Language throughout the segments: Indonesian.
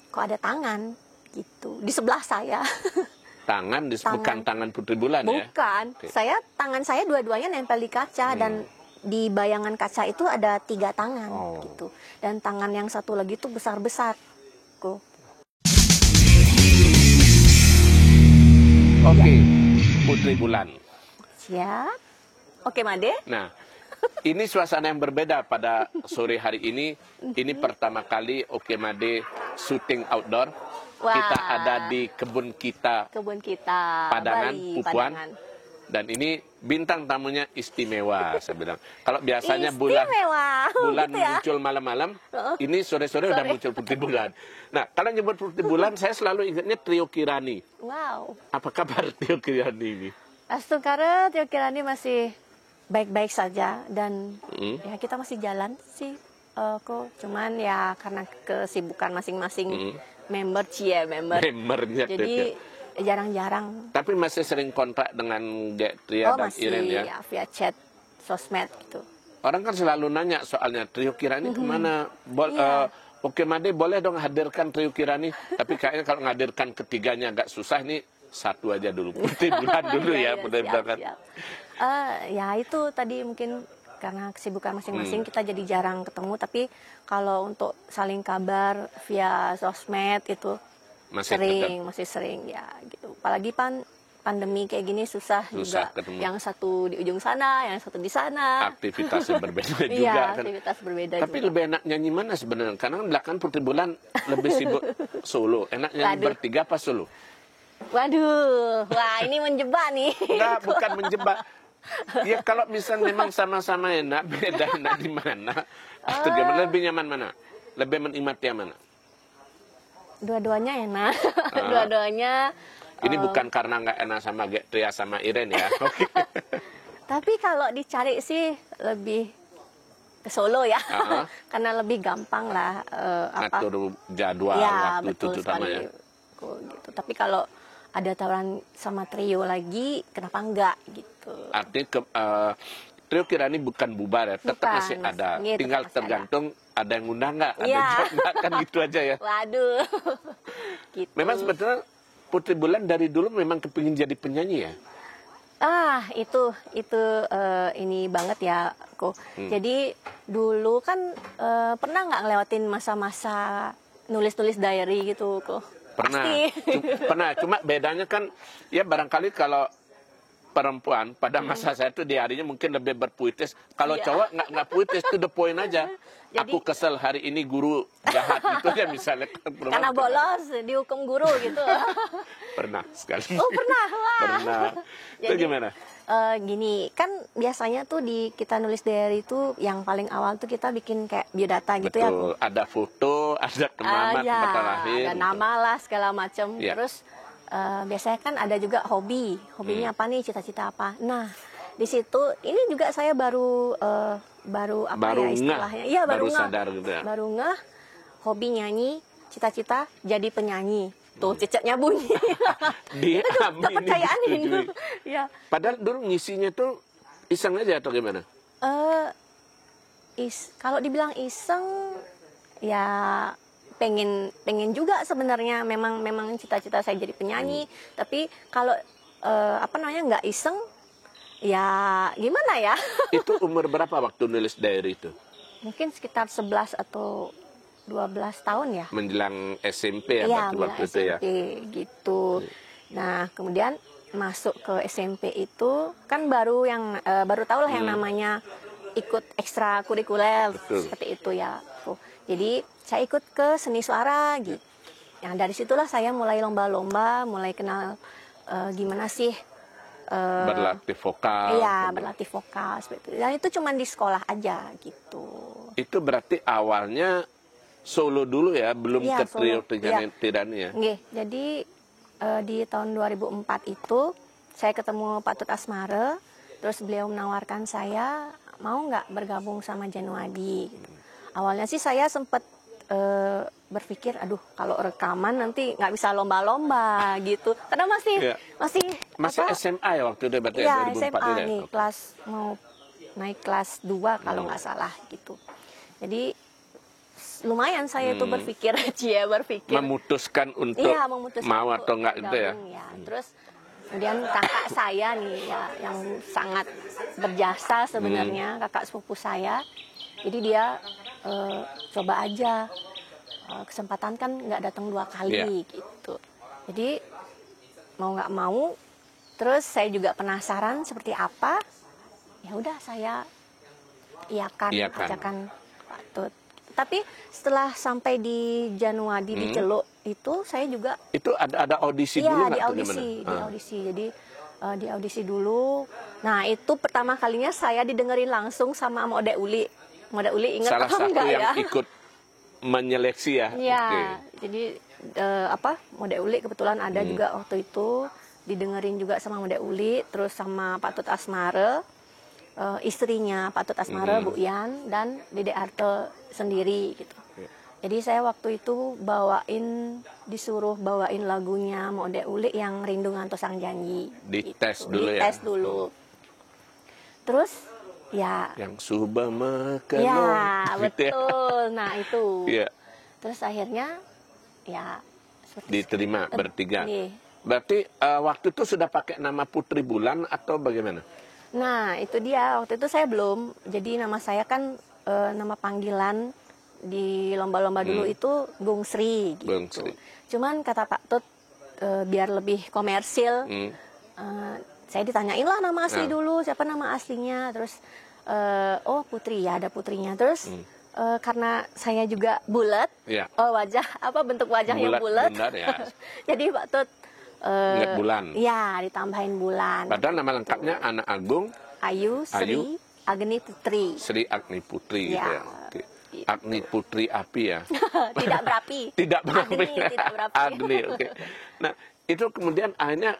kok ada tangan gitu di sebelah saya. Tangan, bukan tangan Putri Bulan ya? Bukan, tangan saya dua-duanya nempel di kaca dan di bayangan kaca itu ada 3 tangan gitu. Dan tangan yang satu lagi itu besar-besar. Oke, Putri Bulan. Siap. Oke, Made. Nah, ini suasana yang berbeda pada sore hari ini. Ini pertama kali Oke Made syuting outdoor. Wah. Kita ada di kebun kita Padangan, Bali, Pupuan. Padangan. Dan ini bintang tamunya istimewa, saya bilang. Kalau biasanya bulan gitu ya? muncul malam-malam, ini sore-sore udah muncul Putri Bulan. Nah, kalau nyebut Putri Bulan, saya selalu ingatnya Trio Kirani. Wow. Apa kabar Trio Kirani ini? Astungkara, Trio Kirani masih baik-baik saja. Dan ya kita masih jalan sih. Cuman ya karena kesibukan masing-masing membernya. Jadi jarang-jarang. Tapi masih sering kontak dengan Tria dan Iren ya? Ya, via chat, sosmed gitu. Orang kan selalu nanya soalnya Trio Kirani kemana? Oke Made boleh dong hadirkan Trio Kirani. Tapi kayaknya kalau menghadirkan ketiganya agak susah nih. Satu aja dulu, Putri Bulan dulu ya. Ya itu tadi mungkin karena kesibukan masing-masing kita jadi jarang ketemu. Tapi kalau untuk saling kabar via sosmed itu masih sering ya gitu. Apalagi pandemi kayak gini susah juga ketemu. Yang satu di ujung sana, yang satu di sana. Aktivitasnya berbeda juga iya, kan. Aktivitas berbeda. Tapi lebih enak nyanyi mana sebenarnya? Karena belakang Putri Bulan lebih sibuk solo. Enak nyanyi bertiga apa solo? Waduh, wah ini menjebak nih. Enggak, bukan menjebak. Ya kalau misalnya memang sama-sama enak, beda enak di mana? Atau gimana? Lebih nyaman mana? Lebih menikmati yang mana? Dua-duanya enak. Dua-duanya. Ini bukan karena nggak enak sama Tria sama Iren ya. Tapi kalau dicari sih lebih ke Solo ya. Karena lebih gampang lah. Atur jadwal ya, waktu itu terutama ya. Gitu. Tapi kalau ada tawaran sama trio lagi, kenapa enggak gitu. Artinya Trio Kirani bukan bubar ya, tetap masih ada. Gitu, tinggal tergantung ada yang ngundang nggak, ada job nggak, kan gitu aja ya. Waduh. Gitu. Memang sebetulnya Putri Bulan dari dulu memang kepingin jadi penyanyi ya? Itu ini banget ya, kok. Jadi dulu kan pernah nggak ngelewatin masa-masa nulis-nulis diary gitu, kok? Pernah. Cuma bedanya kan, ya barangkali kalau perempuan pada masa saya itu diarinya mungkin lebih berpuitis. Kalau cowok nggak puitis, itu the point aja. Jadi, aku kesel hari ini guru jahat gitu ya misalnya. Karena bolos dihukum guru gitu. Pernah sekali. Oh pernah. Wah. Pernah. Itu gimana? Gini, kan biasanya tuh kita nulis diary itu yang paling awal tuh kita bikin kayak biodata gitu. Betul. Ya. Ada foto, ada nama, tempat lahir. Ada nama lah segala macam. Ya. Terus biasanya kan ada juga hobinya apa nih, cita-cita apa. Nah di situ ini juga saya baru istilahnya, iya baru sadar gitu ya. Baru ngeh, hobi nyanyi, cita-cita jadi penyanyi. Tuh cicaknya bunyi. Itu kepercayaan itu. Ya. Padahal dulu ngisinya tuh iseng aja atau gimana? Kalau dibilang iseng ya pengen juga sebenarnya, memang cita-cita saya jadi penyanyi. Tapi kalau nggak iseng ya gimana ya. Itu umur berapa waktu nulis diary itu? Mungkin sekitar 11 atau 12 tahun ya. Menjelang SMP ya, waktu itu ya. Gitu. Nah, kemudian masuk ke SMP itu kan baru tahu lah yang namanya ikut ekstrakurikuler seperti itu ya. Jadi saya ikut ke seni suara gitu. Yang dari situlah saya mulai lomba-lomba, mulai kenal gimana sih berlatih vokal. Iya, berlatih vokal seperti itu. Dan itu cuma di sekolah aja gitu. Itu berarti awalnya solo dulu ya, belum ke trio Kirani ya? Jadi di tahun 2004 itu saya ketemu Pak Tut Asmara, terus beliau menawarkan saya mau nggak bergabung sama Januadi. Gitu. Awalnya sih saya sempat berpikir, aduh kalau rekaman nanti nggak bisa lomba-lomba gitu, karena masih SMA ya waktu itu berarti ya 2004 SMA ya? nih, mau naik kelas 2 kalau nggak salah gitu. Jadi lumayan saya itu berpikir memutuskan untuk iya, memutuskan mau untuk atau enggak gitu ya. gabung, ya. Terus kemudian kakak saya nih ya yang sangat berjasa sebenarnya, kakak sepupu saya. Jadi dia coba aja, kesempatan kan nggak datang 2 kali gitu. Jadi mau nggak mau, terus saya juga penasaran seperti apa. Ya udah saya iakan. Ajakan Pak Tut. Tapi setelah sampai di Januari di Celuk itu saya juga itu ada audisi dulu nggak? Di audisi. Jadi di audisi dulu. Nah, itu pertama kalinya saya didengerin langsung sama Mode Uli. Mode Uli ingat salah apa satu enggak yang ya? ikut menyeleksi ya. Iya. Oke. Jadi Mode Uli kebetulan ada juga waktu itu, didengerin juga sama Mode Uli, terus sama Pak Tut Asmara, istrinya Pak Tut Asmara, Bu Yan, dan Dede Arte sendiri gitu. Jadi saya waktu itu disuruh bawain lagunya Mode Uli yang Rindu Ngantos Sang Janji. Dites dulu ya. Dites dulu. Terus ya. Yang Subah Mekano. Ya, betul. Nah itu. Iya. Terus akhirnya ya diterima bertiga. Nih. Berarti waktu itu sudah pakai nama Putri Bulan atau bagaimana? Nah itu dia, waktu itu saya belum. Jadi nama saya kan nama panggilan di lomba-lomba dulu itu Bung Sri gitu. Bung Sri. Cuman kata Pak Tut biar lebih komersil, saya ditanyain lah nama asli dulu, siapa nama aslinya. Terus oh Putri, ya ada putrinya. Terus karena saya juga bulat, bentuk wajah yang bulat. Ya. Jadi Pak Tut ingat Bulan. Ya, ditambahin Bulan. Padahal nama lengkapnya Anak Agung Ayu Sri Agni Putri. Sri Agni Putri ya. Gitu ya. Oke. Agni Putri Api ya. Tidak berapi. Tidak berapi. Agni, tidak berapi. Agni, oke. Nah, itu kemudian akhirnya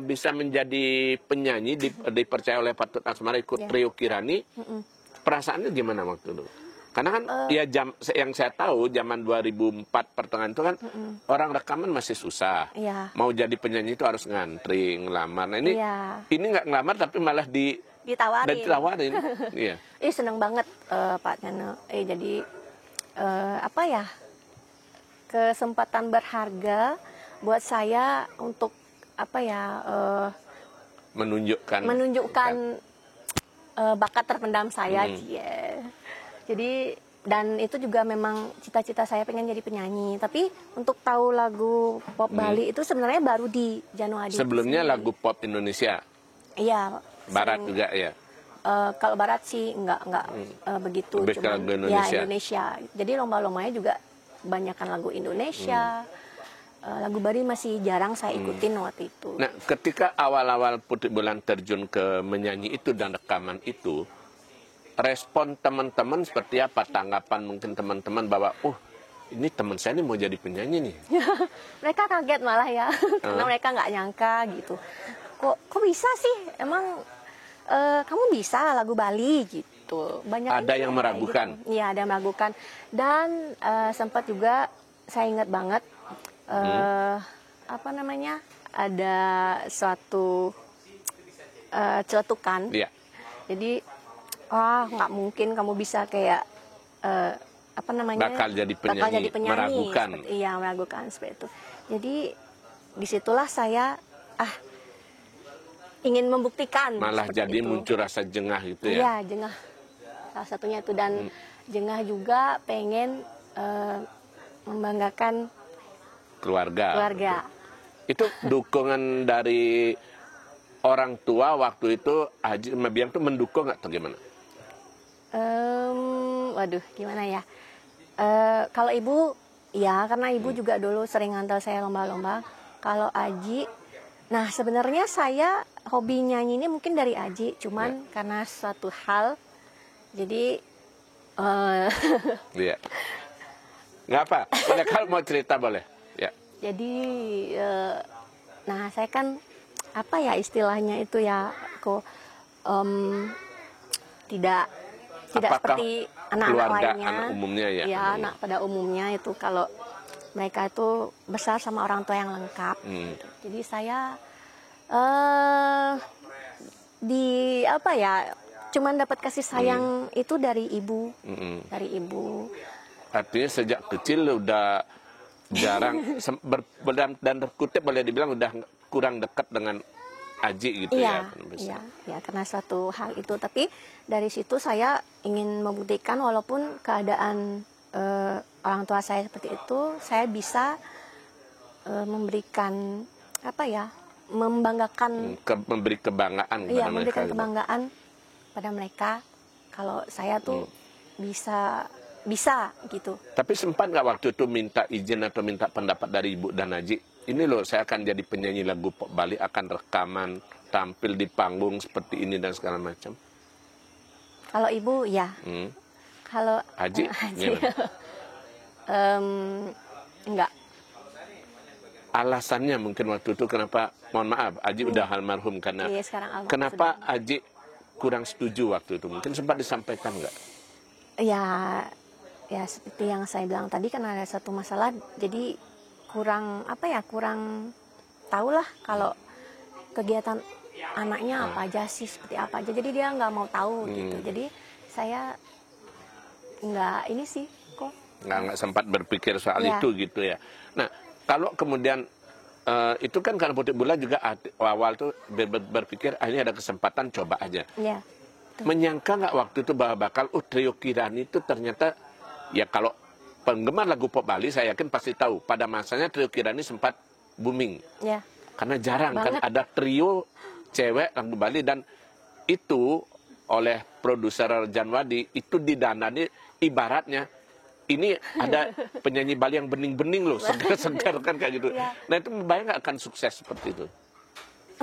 bisa menjadi penyanyi, dipercaya oleh Pak Tut Asmara ikut trio Kirani. Perasaannya gimana waktu itu? Karena kan yang saya tahu zaman 2004 pertengahan itu kan orang rekaman masih susah. Ya. Mau jadi penyanyi itu harus ngantri, ngelamar. Nah ini nggak ngelamar tapi malah ditawarin. Iya. Seneng banget Pak Nano. Jadi kesempatan berharga buat saya untuk menunjukkan bakat terpendam saya. Jadi dan itu juga memang cita-cita saya pengen jadi penyanyi. Tapi untuk tahu lagu pop Bali itu sebenarnya baru di Januari. Sebelumnya lagu pop Indonesia. Iya. Barat juga ya. Kalau Barat sih enggak begitu. Lebih ke lagu Indonesia. Ya Indonesia. Jadi lomba-lombanya juga kebanyakan lagu Indonesia. Lagu Bali masih jarang saya ikutin waktu itu. Nah, ketika awal-awal Putri Bulan terjun ke menyanyi itu dan rekaman itu, respon teman-teman seperti apa? Tanggapan mungkin teman-teman bahwa, ini teman saya ini mau jadi penyanyi nih. Mereka kaget malah ya, karena mereka nggak nyangka gitu. Kok bisa sih? Emang kamu bisa lagu Bali gitu? Banyak ada yang meragukan. Iya, ada yang meragukan. Dan sempat juga saya ingat banget ada suatu celetukan. Iya. Jadi nggak mungkin kamu bisa kayak bakal jadi penyanyi. Meragukan. Iya, meragukan seperti itu. Jadi disitulah saya ingin membuktikan. Malah jadi itu. Muncul rasa jengah gitu ya? Iya, jengah. Salah satunya itu. Dan jengah juga pengen membanggakan keluarga. Itu dukungan dari orang tua waktu itu, Haji Mabiang tuh mendukung nggak atau gimana? Waduh, gimana ya? Kalau ibu, ya karena ibu juga dulu sering ngantar saya lomba-lomba. Kalau Aji, nah sebenarnya saya hobi nyanyi ini mungkin dari Aji, cuman karena suatu hal, jadi Iya. Nggak apa, kalau mau cerita boleh. Ya. Jadi, nah saya kan istilahnya itu ya, tidak seperti anak-anak lainnya. Anak umumnya ya. Ya, anak pada umumnya itu kalau mereka itu besar sama orang tua yang lengkap. Jadi saya cuman dapat kasih sayang itu dari ibu, Artinya sejak kecil udah jarang dan terkutip boleh dibilang udah kurang dekat dengan Aji gitu Iya, ya. iya, karena suatu hal itu. Tapi dari situ saya ingin membuktikan walaupun keadaan orang tua saya seperti itu, saya bisa memberikan apa ya, membanggakan, Memberi kebanggaan iya, kepada memberikan mereka. kebanggaan pada mereka kalau saya tuh bisa gitu. Tapi sempat nggak waktu itu minta izin atau minta pendapat dari Ibu dan Aji? Ini loh, saya akan jadi penyanyi lagu pop Bali, akan rekaman, tampil di panggung seperti ini dan segala macam. Kalau ibu ya, kalau Aji, enggak. Alasannya mungkin waktu itu kenapa, mohon maaf, Aji udah almarhum karena Iya, sekarang almarhum kenapa Aji kurang setuju waktu itu? Mungkin sempat disampaikan nggak? Ya, ya seperti yang saya bilang tadi, kan ada satu masalah, jadi kurang kurang tahulah kalau kegiatan anaknya apa aja sih, seperti apa aja, jadi dia nggak mau tahu gitu. Jadi saya nggak ini sih kok Nggak sempat berpikir soal Ya. itu gitu ya. Nah, kalau kemudian itu kan karena Putih Bulan juga awal tuh berpikir ini ada kesempatan, coba aja. ya. Menyangka nggak waktu itu bahwa bakal Trio Kirani itu ternyata, ya kalau penggemar lagu pop Bali saya yakin pasti tahu pada masanya Trio Kirani sempat booming. Ya. Karena jarang kan Banget. ada trio cewek lagu Bali, dan itu oleh produser Janwadi itu didanani ibaratnya ini ada penyanyi Bali yang bening-bening loh, segar-segar kan kayak gitu. Ya. Nah itu bayang nggak akan sukses seperti itu?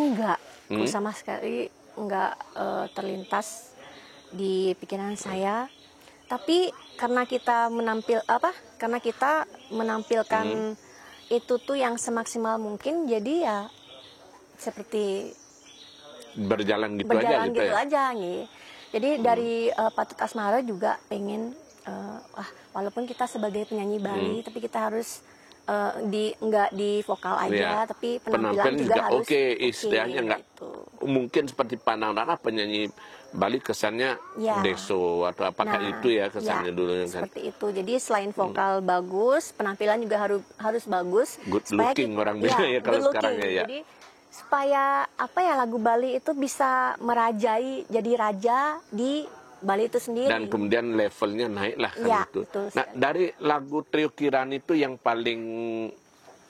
Enggak, sama sekali enggak terlintas di pikiran saya. Tapi karena kita menampilkan itu tuh yang semaksimal mungkin, jadi ya seperti Berjalan gitu berjalan aja gitu gitu ya? aja nih. Jadi dari Patut Asmara juga pengen walaupun kita sebagai penyanyi Bali, tapi kita harus nggak di vokal aja, Iya. tapi penampilan juga harus oke, istilahnya nggak gitu. mungkin seperti pandangan penyanyi Bali kesannya Ya. deso atau apakah itu ya kesannya ya, dulu kan? seperti itu. Jadi selain vokal bagus, penampilan juga harus bagus. Good supaya looking orang bilang ya kalau good sekarang looking. ya. Jadi supaya lagu Bali itu bisa merajai, jadi raja di Bali itu sendiri. Dan kemudian levelnya naik lah kan Ya, itu. betul Nah sekali. dari lagu Trio Kirani itu yang paling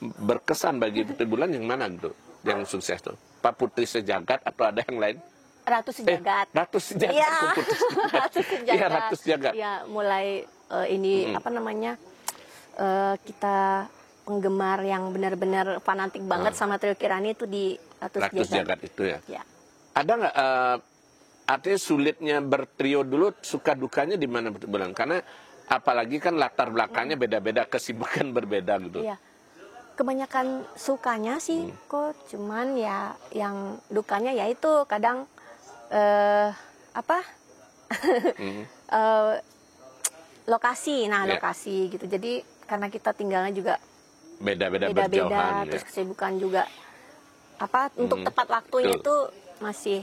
berkesan bagi Putri Bulan yang mana gitu? Yang sukses tuh? Pak Putri Sejagat atau ada yang lain? Ratu Sejagat. Ratu Sejagat. Iya, Kok Putri Sejagat? Ratu Sejagat. Iya, Ratu Sejagat. Ya, mulai ini kita penggemar yang benar-benar fanatik banget sama Trio Kirani itu di Ratu Ratu Sejagat. Sejagat itu ya. Ya. Ada nggak artinya sulitnya bertrio dulu, suka dukanya di mana Putri Bulan? Karena apalagi kan latar belakangnya beda-beda, kesibukan berbeda gitu. Iya. Kebanyakan sukanya sih kok, cuman ya yang dukanya ya itu kadang lokasi. Nah, Ya. lokasi gitu. Jadi karena kita tinggalnya juga Beda-beda beda-beda, berjauhan ya. terus kesibukan juga untuk tepat waktunya betul. itu masih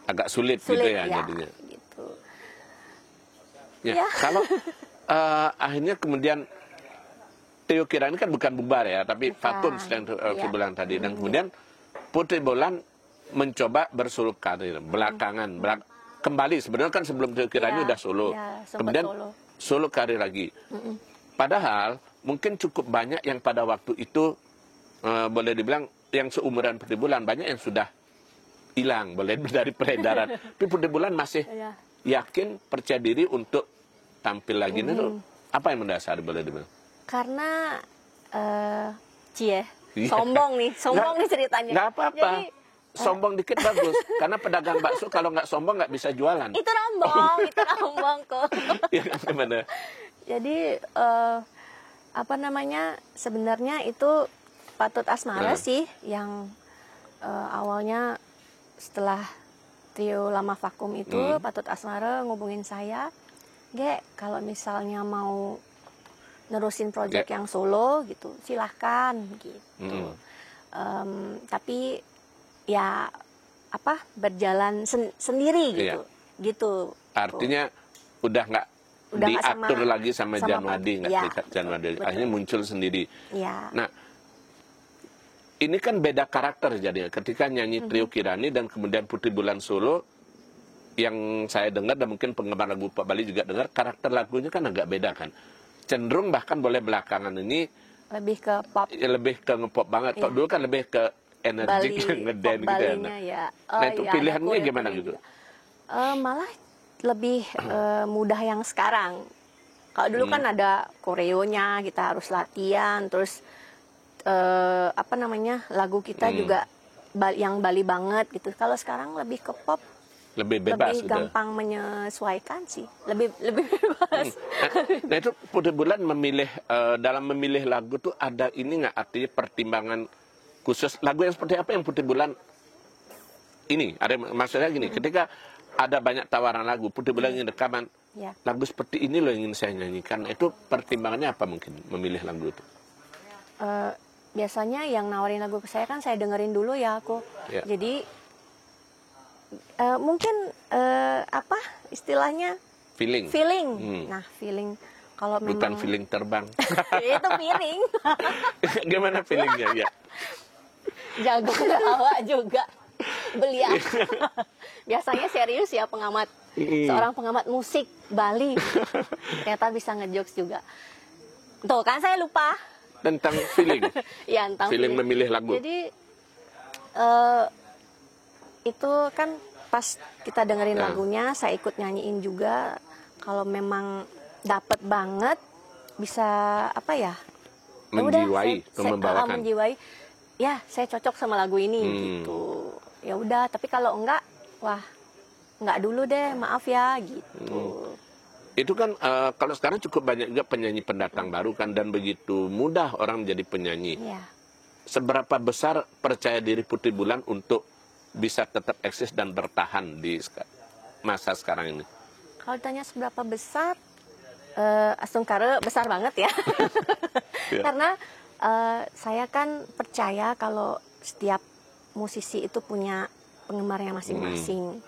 Agak sulit gitu sulit ya, ya, jadinya. gitu. Ya, Ya. kalau akhirnya kemudian Trio Kirani kan bukan bubar ya, tapi Bukan. vakum sedang Iya. bilang tadi. Dan kemudian Putri Bulan mencoba bersuluk karir belakangan, kembali sebenarnya kan sebelum Trio Kirani Iya, udah solo, iya, sempat kemudian solo. solo karir lagi. Padahal mungkin cukup banyak yang pada waktu itu boleh dibilang yang seumuran Putri Bulan, banyak yang sudah hilang boleh dari peredaran. Tapi Putri Bulan masih Iya. yakin, percaya diri untuk tampil lagi. Itu apa yang mendasari boleh dibilang? Karena Iya. sombong nih ceritanya. Nggak apa-apa. Jadi Sombong dikit bagus. Karena pedagang bakso kalau nggak sombong nggak bisa jualan. itu rombong kok. Ya, gimana? Jadi sebenarnya itu Patut Asmara sih yang awalnya setelah trio lama vakum itu Patut Asmara ngubungin saya, kalau misalnya mau nerusin project yang solo gitu silahkan gitu. Tapi ya berjalan sendiri gitu. Iya. Gitu. Artinya udah nggak udah nggak diatur lagi sama Janwadi, nggak ya, terikat Janwadi. betul. Akhirnya muncul sendiri. Ya. Nah, ini kan beda karakter jadinya. Ketika nyanyi Trio Kirani dan kemudian Putri Bulan Solo, yang saya dengar dan mungkin penggemar lagu Pak Bali juga dengar, karakter lagunya kan agak beda kan. Cenderung bahkan boleh belakangan ini lebih ke pop. Lebih ke ngepop banget. Kalau dulu kan lebih ke energik, ngeden gitu ya. Ya. Nah itu pilihannya gimana gitu? Malah lebih mudah yang sekarang. Kalau dulu kan ada koreonya, kita harus latihan, terus apa namanya, lagu kita juga yang Bali banget gitu. Kalau sekarang lebih ke pop, lebih bebas, lebih gampang menyesuaikan sih, lebih bebas. Nah itu Putri Bulan memilih dalam memilih lagu tuh ada ini nggak, artinya pertimbangan khusus lagu yang seperti apa yang Putri Bulan ini ada maksudnya gini, ketika ada banyak tawaran lagu Putri Bulan ingin rekaman lagu seperti ini loh yang ingin saya nyanyikan, itu pertimbangannya apa mungkin memilih lagu itu? Biasanya yang nawarin lagu ke saya kan saya dengerin dulu ya aku. Jadi mungkin apa istilahnya feeling. Nah feeling kalau memang bukan feeling terbang. Itu feeling. Gimana feelingnya ya? Jago ketawa juga beliau. Biasanya serius ya pengamat, seorang pengamat musik Bali. Ternyata bisa ngejokes juga. Tuh kan saya lupa. Tentang feeling. Ya, tentang feeling memilih lagu. Jadi itu kan pas kita dengerin lagunya, saya ikut nyanyiin juga. Kalau memang dapet banget, bisa apa ya? Menjiwai, membawakan. Menjiwai. Ya, saya cocok sama lagu ini gitu. Ya udah, tapi kalau enggak, wah, enggak dulu deh, maaf ya gitu. Itu kan kalau sekarang cukup banyak juga penyanyi pendatang baru kan, dan begitu mudah orang menjadi penyanyi. Seberapa besar percaya diri Putri Bulan untuk bisa tetap eksis dan bertahan di masa sekarang ini? Kalau ditanya seberapa besar, Astungkare besar banget ya. Karena saya kan percaya kalau setiap musisi itu punya penggemarnya masing-masing.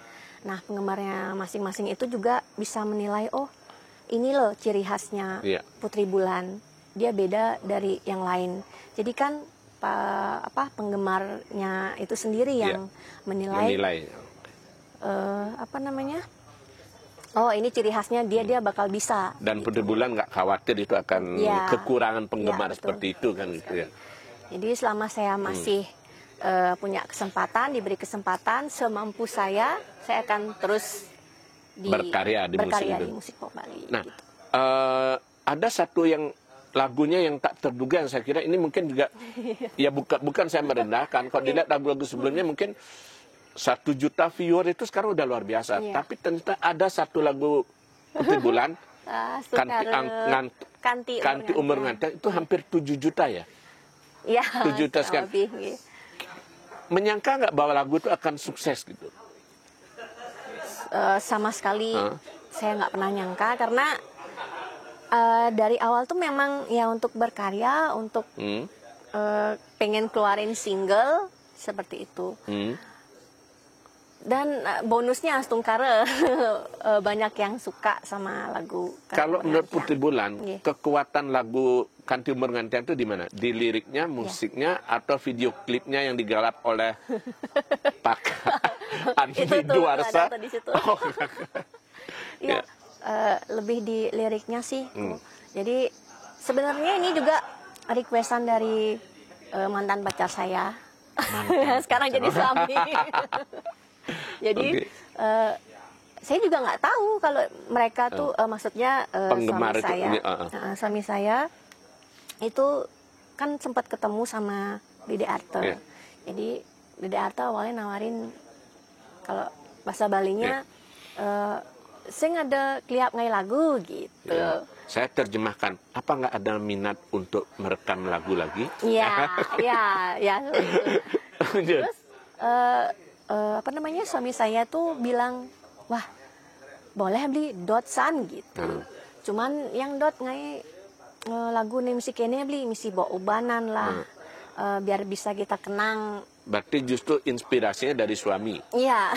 Nah, penggemarnya masing-masing itu juga bisa menilai, oh ini loh ciri khasnya Putri Bulan, dia beda dari yang lain. Jadi kan penggemarnya itu sendiri yang menilai. Apa namanya? Oh ini ciri khasnya dia bakal bisa. Dan Putri Bulan nggak khawatir itu akan kekurangan penggemar seperti itu kan gitu ya. Jadi selama saya masih punya kesempatan, diberi kesempatan, semampu saya akan terus berkarya di musik pop Bali. Nah, gitu. Ada satu yang lagunya yang tak terduga yang saya kira ini mungkin juga ya bukan saya merendahkan. Kalau dilihat lagu-lagu sebelumnya mungkin 1 juta viewer itu sekarang udah luar biasa. Tapi ternyata ada satu lagu Putri Bulan, Kanti Umur Ngantek, itu hampir 7 juta ya. Iya. 7 juta sekarang. Menyangka nggak bahwa lagu itu akan sukses gitu? Sama sekali saya nggak pernah nyangka, karena dari awal tuh memang ya untuk berkarya, untuk pengen keluarin single seperti itu. Dan bonusnya Astungkare banyak yang suka sama lagu. Kalau menurut Putri Bulan, kekuatan lagu Kanti Umur Ngantian itu di mana? Di liriknya, musiknya, atau video klipnya yang digarap oleh Pak Andi Duarsa? Oh. Ya, lebih di liriknya sih. Jadi sebenarnya ini juga requestan dari mantan pacar saya. Sekarang jadi suami. Jadi saya juga nggak tahu kalau mereka tuh maksudnya suami saya itu kan sempat ketemu sama Dede Arte. Jadi Dede Arte awalnya nawarin, kalau bahasa Balinya saya ada kliap ngai lagu gitu. Saya terjemahkan, apa nggak ada minat untuk merekam lagu lagi? Ya. Terus apa namanya, suami saya tuh bilang, wah boleh beli dot san gitu. Cuman yang dot ngai lagu nih misi kene beli misi bawa ubanan lah, biar bisa kita kenang. Berarti justru inspirasinya dari suami? Iya.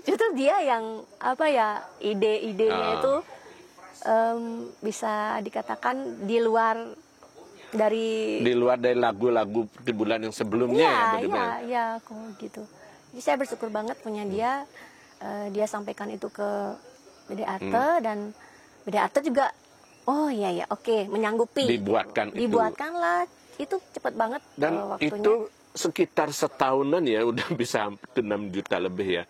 Justru dia yang apa ya, ide-idenya itu bisa dikatakan di luar dari lagu-lagu Putri Bulan yang sebelumnya ya bagaimana? Iya, kok gitu. Jadi saya bersyukur banget punya dia. Dia sampaikan itu ke Bede Arte dan Bede Arte juga oh iya oke, menyanggupi. Dibuatkan gitu. Dibuatkanlah itu cepet banget dan waktunya. itu sekitar setahunan ya udah bisa hampir 6 juta lebih ya.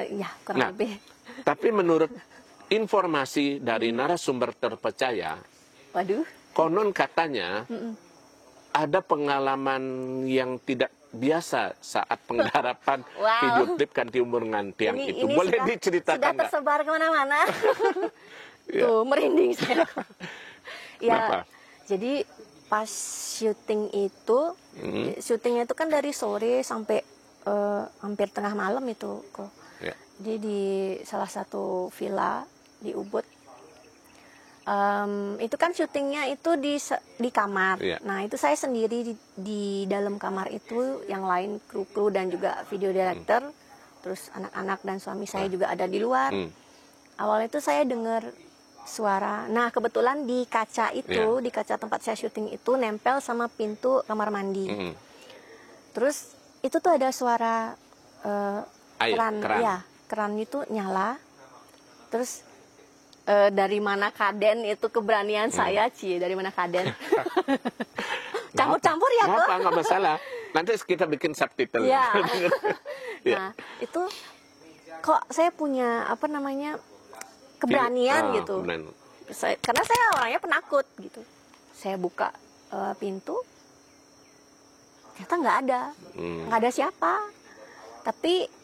Ya kurang lebih. Tapi menurut informasi dari narasumber terpercaya, waduh, konon katanya ada pengalaman yang tidak biasa saat penggarapan video klip Kanti Umur Ngantiang itu. Boleh diceritakan sudah tersebar kemana-mana. Tuh merinding saya. Ya, jadi pas syuting itu, syutingnya itu kan dari sore sampai hampir tengah malam itu kok. Ya. Jadi di salah satu villa di Ubud. Itu kan syutingnya itu di kamar. Ya. Nah itu saya sendiri di dalam kamar itu, yang lain kru-kru dan juga video director, terus anak-anak dan suami saya juga ada di luar. Awalnya itu saya dengar suara. Nah kebetulan di kaca itu, di kaca tempat saya syuting itu nempel sama pintu kamar mandi. Terus itu tuh ada suara keran. Ya, keran itu nyala. Terus dari mana Kaden itu keberanian saya, dari mana Kaden. Campur-campur ya kok. Nggak masalah. Nanti kita bikin subtitle. Ya. Nah itu kok saya punya apa namanya keberanian gitu. Karena saya orangnya penakut gitu. Saya buka pintu, ternyata nggak ada siapa. Tapi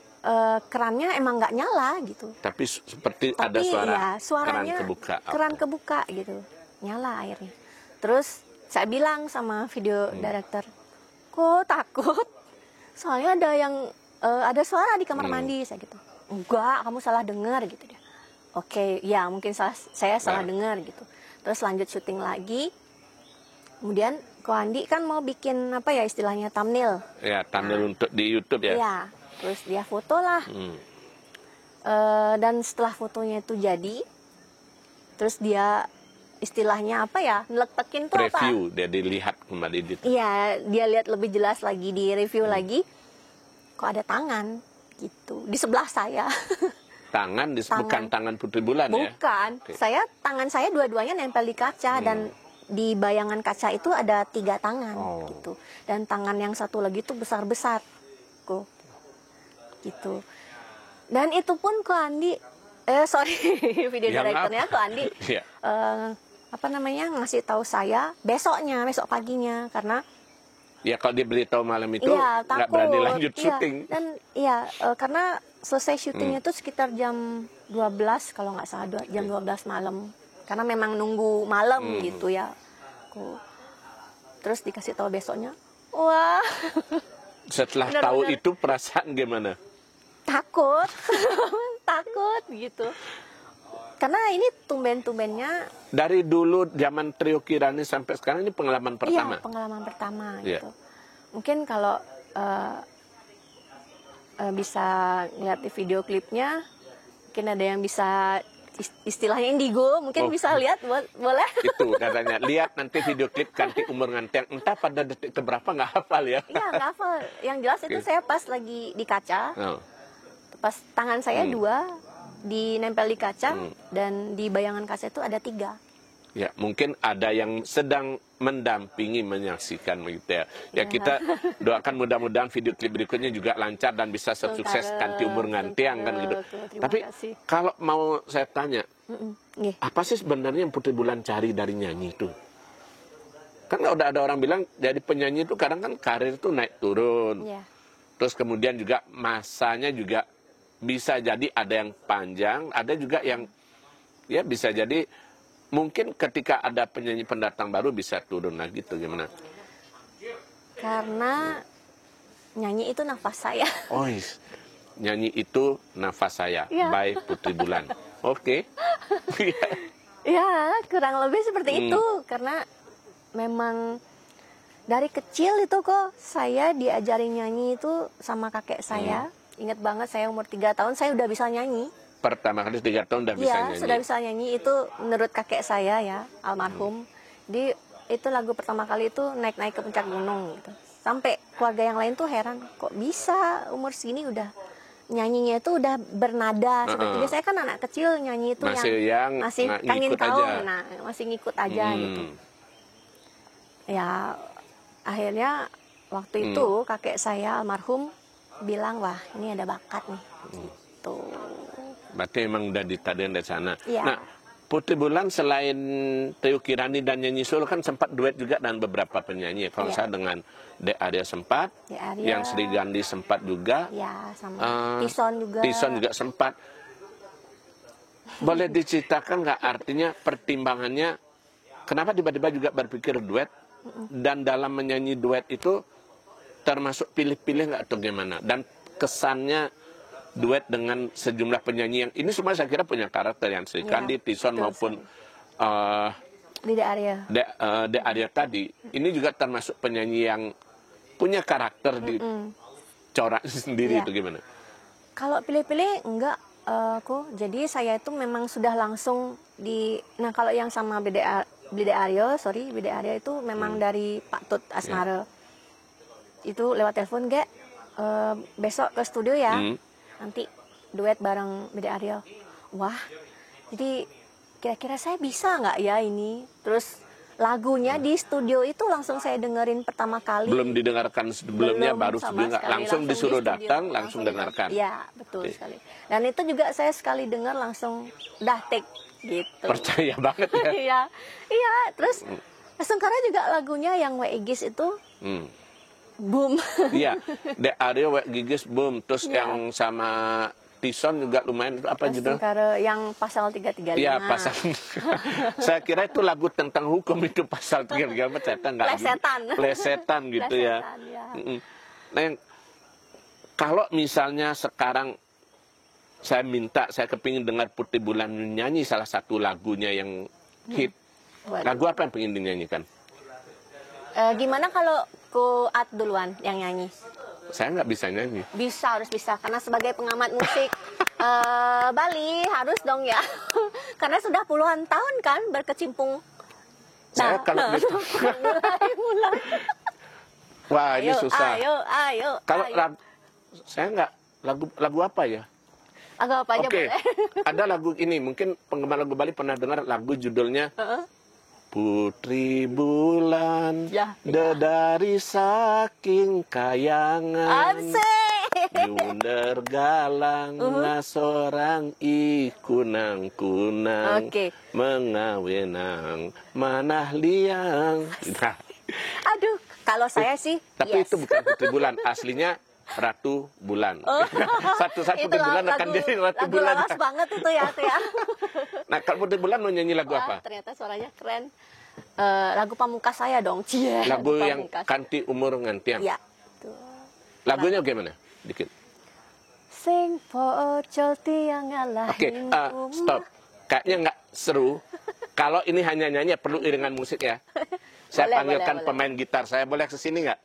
kerannya emang nggak nyala gitu. Tapi seperti ada suara ya, suaranya keran kebuka gitu, nyala airnya. Terus saya bilang sama video director, kok takut? Soalnya ada suara di kamar mandi, saya gitu. Enggak, kamu salah dengar gitu dia. Oke, ya mungkin saya salah dengar gitu. Terus lanjut syuting lagi. Kemudian Ko Andi kan mau bikin apa ya istilahnya thumbnail. Ya, thumbnail untuk di YouTube ya. Iya. Terus dia foto lah. Dan setelah fotonya itu jadi, terus dia istilahnya apa ya, neletekin tuh apa? Review, dia dilihat kembali. Iya, dia lihat lebih jelas lagi, di review lagi. Kok ada tangan gitu di sebelah saya. Bukan tangan Putri Bulan ya? Bukan. Okay. Tangan saya dua-duanya nempel di kaca dan di bayangan kaca itu ada 3 tangan gitu. Dan tangan yang satu lagi tuh besar-besar. Kok gitu. Dan itu pun Ko Andi video directornya Ko Andi ngasih tahu saya besok paginya, karena ya kalau dia beritahu malam itu nggak berani lanjut syuting. Dan karena selesai syutingnya itu sekitar jam 12 kalau nggak salah, jam 12 malam, karena memang nunggu malam gitu ya. Terus dikasih tahu besoknya, wah. Setelah tahu itu perasaan gimana? Takut. Takut gitu. Karena ini tumben-tumbennya dari dulu zaman Trio Kirani sampai sekarang ini pengalaman pertama. Iya, pengalaman pertama gitu. Mungkin kalau bisa lihat di video klipnya, mungkin ada yang bisa istilahnya indigo, mungkin bisa lihat, boleh? Itu katanya, lihat nanti video klip Kanti Umur Ngantiang, entah pada detik keberapa nggak hafal ya. Iya, nggak hafal. Yang jelas itu saya pas lagi di kaca, pas tangan saya 2 dinempel di kaca, dan di bayangan kaca itu ada 3. Ya, mungkin ada yang sedang mendampingi, menyaksikan begitu ya. Ya, kita doakan mudah-mudahan video klip berikutnya juga lancar dan bisa sukses Kanti Umur Ngantiang kan gitu. Tapi kalau mau saya tanya, apa sih sebenarnya yang Putri Bulan cari dari nyanyi itu? Kan udah ada orang bilang jadi penyanyi itu kadang kan karir itu naik turun. Terus kemudian juga masanya juga bisa jadi ada yang panjang, ada juga yang ya bisa jadi mungkin ketika ada penyanyi pendatang baru bisa turun lagi tuh gimana? Karena nyanyi itu nafas saya. Oh, nyanyi itu nafas saya, by Putri Bulan. Oke. Ya, kurang lebih seperti itu. Karena memang dari kecil itu kok saya diajarin nyanyi itu sama kakek saya. Ingat banget saya umur 3 tahun saya udah bisa nyanyi. pertama kali 3 tahun udah bisa Iya, nyanyi. sudah bisa nyanyi. Itu menurut kakek saya ya, almarhum. Itu lagu pertama kali itu naik-naik ke puncak gunung gitu. Sampai keluarga yang lain tuh heran, kok bisa umur segini udah nyanyinya itu udah bernada seperti biasa. Saya kan anak kecil nyanyi itu masih kangin kaung, nah masih ngikut aja gitu. Ya akhirnya waktu itu kakek saya almarhum bilang, wah ini ada bakat nih. Gitu. Berarti emang udah ditadain dari sana. Ya. Nah, Putri Bulan selain Teuku Kirani dan nyanyi solo kan sempat duet juga dengan beberapa penyanyi. Kalau saya dengan Dek Arya sempat, yang Sri Gandhi sempat juga. Ya, sama Tison juga. Tison juga sempat. Boleh diceritakan nggak artinya pertimbangannya kenapa tiba-tiba juga berpikir duet? Dan dalam menyanyi duet itu termasuk pilih-pilih nggak atau gimana? Dan kesannya duet dengan sejumlah penyanyi yang ini semua saya kira punya karakter yang Sri Kandi, Tison maupun Dek Arya. Dek Arya tadi. Ini juga termasuk penyanyi yang punya karakter di corak sendiri itu gimana? Kalau pilih-pilih enggak kok. Jadi saya itu memang sudah langsung nah kalau yang sama Bede Arya itu memang dari Pak Tut Asmara. Itu lewat telepon, Gek, besok ke studio ya. Nanti duet bareng Bede Arya. Wah, jadi kira-kira saya bisa nggak ya ini? Terus lagunya di studio itu langsung saya dengerin pertama kali. Belum didengarkan sebelumnya, baru studio langsung disuruh datang, langsung dengarkan. Iya, betul sekali. Dan itu juga saya sekali dengar langsung dah take gitu. Percaya banget ya. Iya. Terus karena juga lagunya yang We Igis itu boom. Iya, Dek Arya We Igis boom. Terus yang sama Tison juga lumayan, itu apa judul? Yang pasal 335. Iya, pasal. Saya kira itu lagu tentang hukum itu pasal 335, ternyata enggak. Plesetan gitu ya. Nah, kalau misalnya sekarang saya kepingin dengar Putri Bulan nyanyi salah satu lagunya yang hit. Lagu apa yang pengen dinyanyikan? Gimana kalau Kuat duluan yang nyanyi? Saya nggak bisa nyanyi. Harus bisa. Karena sebagai pengamat musik Bali harus dong ya. Karena sudah puluhan tahun kan berkecimpung. Saya kalau mulai. Wah, ini susah. Ayo. Kalau saya nggak lagu apa ya? Lagu apa aja boleh. Ada lagu ini, mungkin penggemar lagu Bali pernah dengar lagu judulnya Putri Bulan, dari saking kayangan, yunder galang, nasorang ikunang-kunang, mengawenang, manah liang. Nah. Aduh, kalau saya sih, tapi itu bukan Putri Bulan, aslinya Ratu Bulan. Satu-satu Putri Bulan akan jadi Ratu Bulan. Lagu lawas banget itu ya. Nah, kalau Putri Bulan mau nyanyi lagu apa? Ternyata suaranya keren. Lagu pamungkas saya dong. Lagu yang Kanti Umur Ngantiang. Iya. Lagunya gimana? Dikit. Sing pocol tiang ngalahin. Oke, stop. Kayaknya nggak seru. Kalau ini hanya nyanyi, perlu iringan musik ya. Saya panggilkan pemain gitar. Saya boleh ke sini nggak?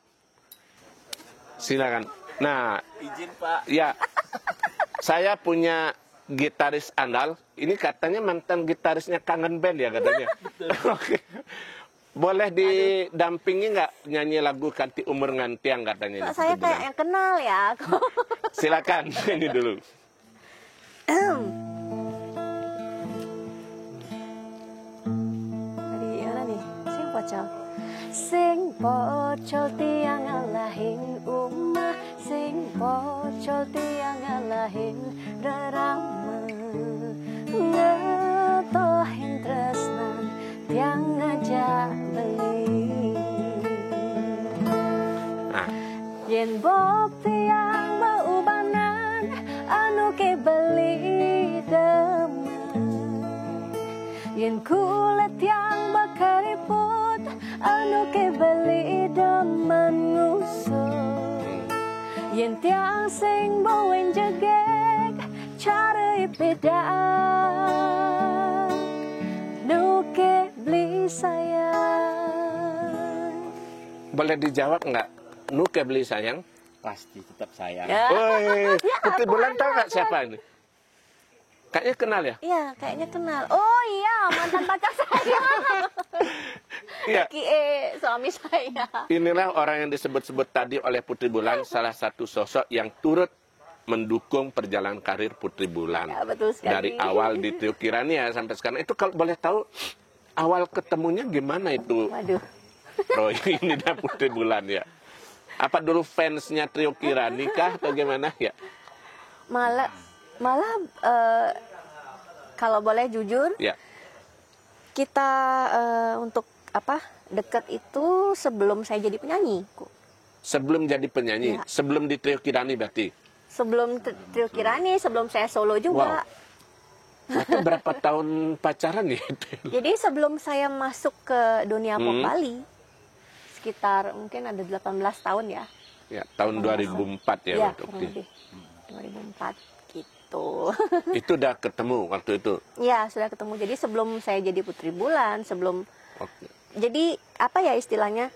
Silakan. Nah, izin Pak. Ya, saya punya gitaris andal. Ini katanya mantan gitarisnya Kangen Band ya katanya. Oke. Boleh didampingi nggak nyanyi lagu Kanti Umur Ngantiang katanya? Saya kayak yang kenal ya. Silakan, ini dulu. Tadi mana nih? Sing pocol. Sing pocol tiang ngalahin umah, sing pocol tiang ngalahin rerama, ngetohin tresnan tiang ngajak beli. Yen bob tiang baubanan anu ke beli demen, yen kulit tiang bakariput anu ke beli demen ngusuk, yen tiang sing bawen jegek cari pedang nu ke beli sayang. Boleh dijawab nggak? Nu ke beli sayang? Pasti tetap sayang. Woi, Putri Bulan tahu nggak siapa ini? Kayaknya kenal ya? Iya, kayaknya kenal. Oh iya, mantan pacar saya. Iya. Suami saya. Inilah orang yang disebut-sebut tadi oleh Putri Bulan, salah satu sosok yang turut mendukung perjalanan karir Putri Bulan. Ya, betul sekali. Dari awal di Trio Kirani ya sampai sekarang. Itu kalau boleh tahu, awal ketemunya gimana itu? Waduh. Roy ini dan Putri Bulan ya. Apa dulu fansnya Trio Kirani kah atau gimana ya? Malah kalau boleh jujur, Ya. kita untuk dekat itu sebelum saya jadi penyanyi. Sebelum jadi penyanyi, Ya. sebelum di Trio Kirani berarti. Sebelum Trio Kirani, sebelum saya solo juga. Itu berapa tahun pacaran ya? Jadi sebelum saya masuk ke dunia pop Bali, sekitar mungkin ada 18 tahun ya. Ya, tahun 2004 ya Iya, waktu kurang itu. lebih. 2004 gitu. Itu udah ketemu waktu itu. Ya, sudah ketemu. Jadi sebelum saya jadi Putri Bulan, sebelum Oke. jadi apa ya istilahnya?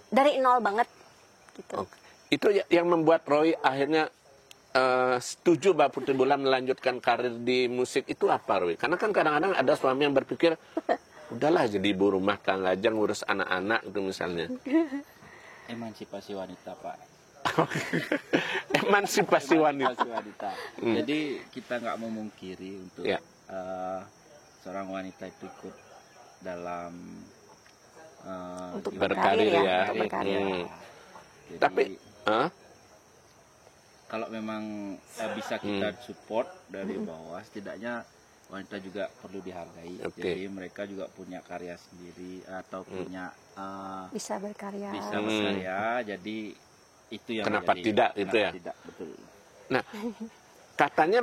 Dari nol banget gitu. Oke. Itu yang membuat Roy akhirnya setuju bahwa Putri Bulan melanjutkan karir di musik itu apa, Roy? Karena kan kadang-kadang ada suami yang berpikir, udahlah jadi ibu rumah tangga aja ngurus anak-anak itu misalnya. Emansipasi wanita, Pak. Emansipasi wanita. Emansipasi wanita. Jadi kita nggak memungkiri untuk Ya. seorang wanita itu ikut dalam Untuk gimana? berkarir ya. Untuk berkarir. Jadi, Tapi, kalau memang bisa kita support dari bawah, setidaknya wanita juga perlu dihargai. Oke. Jadi mereka juga punya karya sendiri atau punya Bisa berkarya. bisa berkarya. Jadi itu yang Kenapa menjadi- tidak, itu kenapa ya? Tidak, betul. nah, katanya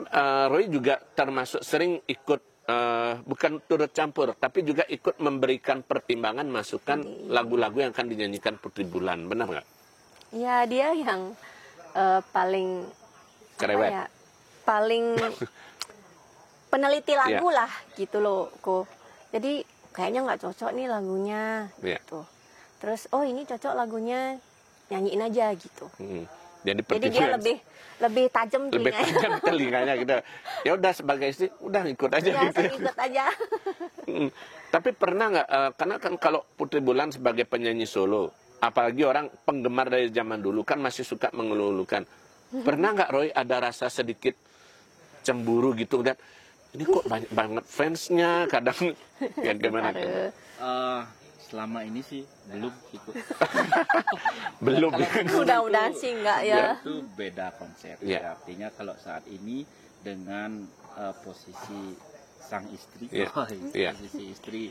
Roy juga termasuk sering ikut, bukan turut campur, tapi juga ikut memberikan pertimbangan, masukan lagu-lagu yang akan dinyanyikan Putri Bulan. Benar nggak? Ya, dia yang paling Cerewet. paling peneliti lagu Iya. lah gitu loh, kok. Jadi kayaknya nggak cocok nih lagunya, Iya. gitu. Terus ini cocok lagunya, nyanyiin aja gitu. Jadi Jadi dia pertimbangan lebih tajam lebih telinganya. tajam telinganya gitu. Ya udah sebagai istri, udah ikut aja Ya, gitu. saya ikut aja. Tapi pernah nggak? Karena kan kalau Putri Bulan sebagai penyanyi solo, apalagi orang penggemar dari zaman dulu kan masih suka mengeluh-elukan. Pernah nggak Roy ada rasa sedikit cemburu gitu dan ini kok banyak banget fansnya kadang ya gimana? Aduh. Selama ini sih belum ikut. Belum. Mudah-mudahan sih enggak ya. Itu beda konsep. Ya. Artinya kalau saat ini dengan posisi sang istri, Ya. Ya. posisi istri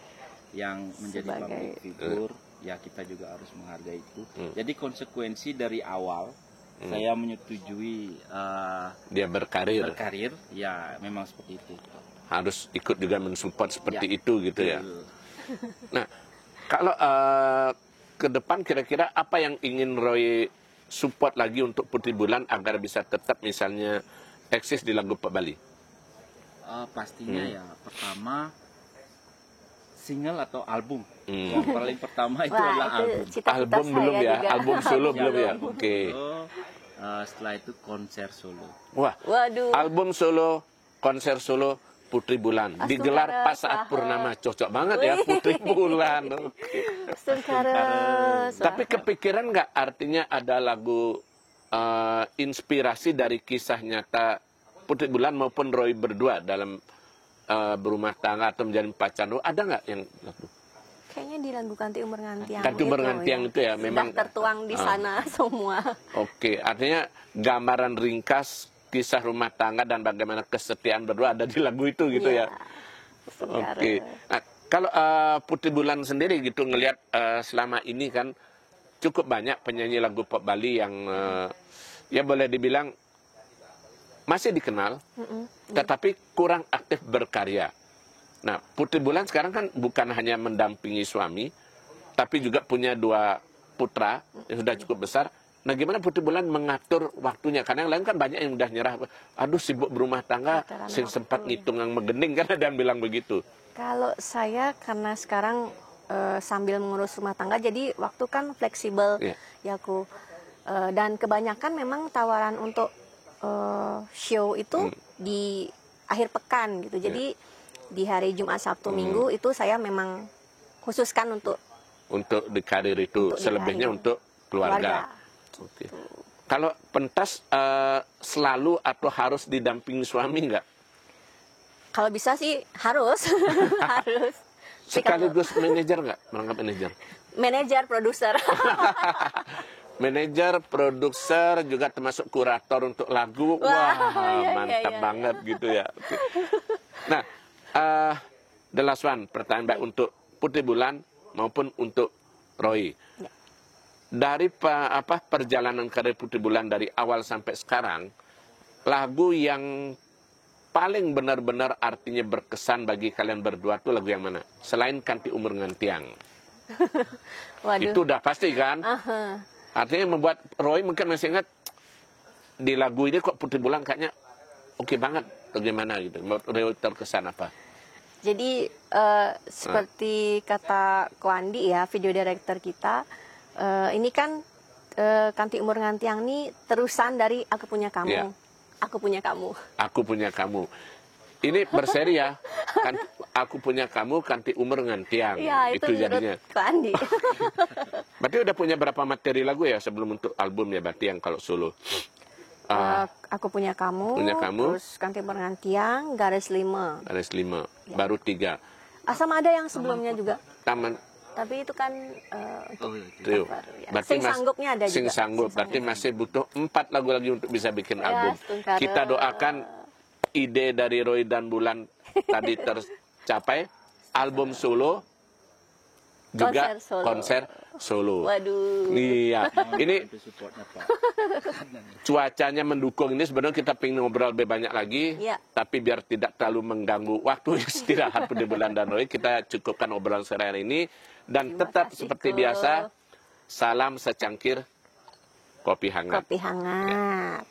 yang menjadi Sebagai- public figure, ya kita juga harus menghargai itu. Jadi konsekuensi dari awal saya menyetujui Dia berkarir, berkarir, ya memang seperti itu. harus ikut juga mensupport seperti Ya. itu gitu ya. Betul. Nah, kalau ke depan kira-kira apa yang ingin Roy support lagi untuk Putri Bulan agar bisa tetap misalnya eksis di lagu Pop Bali? Pastinya ya pertama single atau album. Yang paling pertama itu Wah, adalah itu album. cita-cita Album saya belum ya? juga. Album solo belum ya? Album Oke. solo, setelah itu konser solo. Wah, Waduh. album solo, konser solo Putri Bulan digelar Astungkara pas saat Swaha. purnama. Cocok banget ya Wih. Putri Bulan. Astungkara Tapi kepikiran nggak artinya ada lagu inspirasi dari kisah nyata Putri Bulan maupun Roy berdua dalam berumah tangga atau menjadi pacar? Ada nggak yang kayaknya di lagu Kanti Umur Ngantiang. Kanti Umur Ngantiang itu ya, memang- sudah tertuang di sana semua. Oke, artinya gambaran ringkas kisah rumah tangga dan bagaimana kesetiaan berdua ada di lagu itu gitu ya. Astungkara. Oke. Nah, kalau Putri Bulan sendiri gitu ngelihat selama ini kan cukup banyak penyanyi lagu pop Bali yang ya boleh dibilang masih dikenal, tetapi kurang aktif berkarya. Nah, Putri Bulan sekarang kan bukan hanya mendampingi suami, tapi juga punya 2 putra yang sudah cukup besar. Nah, gimana Putri Bulan mengatur waktunya? Karena yang lain kan banyak yang udah nyerah. Aduh, sibuk berumah tangga, Tataran sing sempat waktu, ya. ngitung yang megening kan ada yang bilang begitu. Kalau saya karena sekarang sambil mengurus rumah tangga, jadi waktu kan fleksibel Iya. ya aku. Dan kebanyakan memang tawaran untuk show itu di akhir pekan gitu. Jadi di hari Jumat, Sabtu, Minggu itu saya memang khususkan untuk di karir itu, Untuk di selebihnya karir. untuk keluarga. Oke. Kalau pentas selalu atau harus didampingi suami nggak? Kalau bisa sih harus, harus. Tapi kalau Sekaligus manajer nggak? Merangkap manajer. manajer, produser. Manajer, produser, juga termasuk kurator untuk lagu. Wah, Wah, iya, mantap iya. banget gitu ya. Oke. Nah, the last one, pertanyaan baik untuk Putri Bulan maupun untuk Roy. Ya. Dari perjalanan karir Putri Bulan dari awal sampai sekarang, lagu yang paling benar-benar artinya berkesan bagi kalian berdua tuh lagu yang mana? Selain Kanti Umur Ngantiang. Waduh. Itu udah pasti kan? Aha. Artinya membuat Roy mungkin masih ingat di lagu ini kok Putri Bulan kayaknya oke banget. Bagaimana gitu? Menurut Roy terkesan apa? Jadi seperti kata Ko Andi ya, video director kita, ini kan Kanti Umur Ngantiang ini terusan dari Aku Punya Kamu. Iya. Aku Punya Kamu. Aku Punya Kamu. Ini berseri ya. Kan, Aku Punya Kamu, Kanti Umur Ngantiang. Ya, itu jadinya. menurut Ko Andi. Berarti udah punya berapa materi lagu ya sebelum untuk album ya berarti yang kalau solo? Aku Punya Kamu, Punya Kamu. terus Kanti Umur Ngantiang, Garis 5. Ada 5, baru 3. Sama ada yang sebelumnya juga. Taman Tapi itu kan Trio. cover, ya. Berarti Sing Sanggupnya ada Sing juga. Sanggup. Sing Berarti Sanggup. masih butuh 4 lagu lagi untuk bisa bikin Ya, album. Stungkara. Kita doakan ide dari Roy dan Bulan tadi tercapai. Album solo juga konser solo. Waduh. Iya. Ini Itu supportnya Pak. cuacanya mendukung ini sebenarnya kita pengen ngobrol lebih banyak lagi. Iya. Tapi biar tidak terlalu mengganggu waktu istirahat Putri Bulan dan Roy, kita cukupkan obrolan sore hari ini. Dan Terima tetap kasih, seperti Ko. biasa, salam secangkir kopi hangat. Kopi hangat.